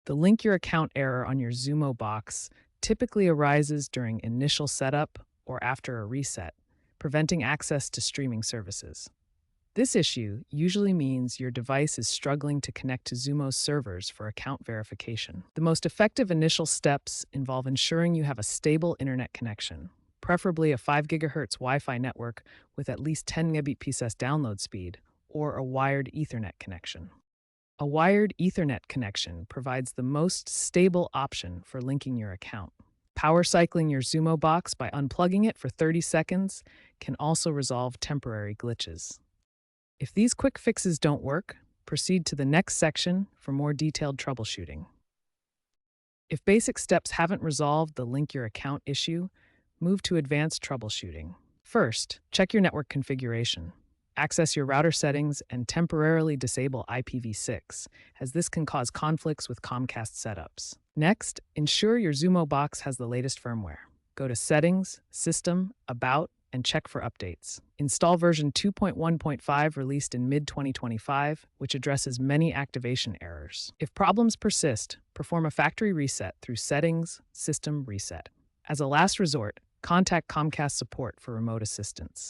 The link your account error on your Xumo box typically arises during initial setup or after a reset, preventing access to streaming services. This issue usually means your device is struggling to connect to Xumo's servers for account verification. The most effective initial steps involve ensuring you have a stable internet connection, preferably a 5 GHz Wi-Fi network with at least 10 Mbps download speed, or a wired Ethernet connection. A wired Ethernet connection provides the most stable option for linking your account. Power cycling your Xumo box by unplugging it for 30 seconds can also resolve temporary glitches. If these quick fixes don't work, proceed to the next section for more detailed troubleshooting. If basic steps haven't resolved the link your account issue, move to advanced troubleshooting. First, check your network configuration. Access your router settings and temporarily disable IPv6, as this can cause conflicts with Comcast setups. Next, ensure your Xumo box has the latest firmware. Go to Settings, System, About, and check for updates. Install version 2.1.5 released in mid-2025, which addresses many activation errors. If problems persist, perform a factory reset through Settings, System Reset. As a last resort, contact Comcast support for remote assistance.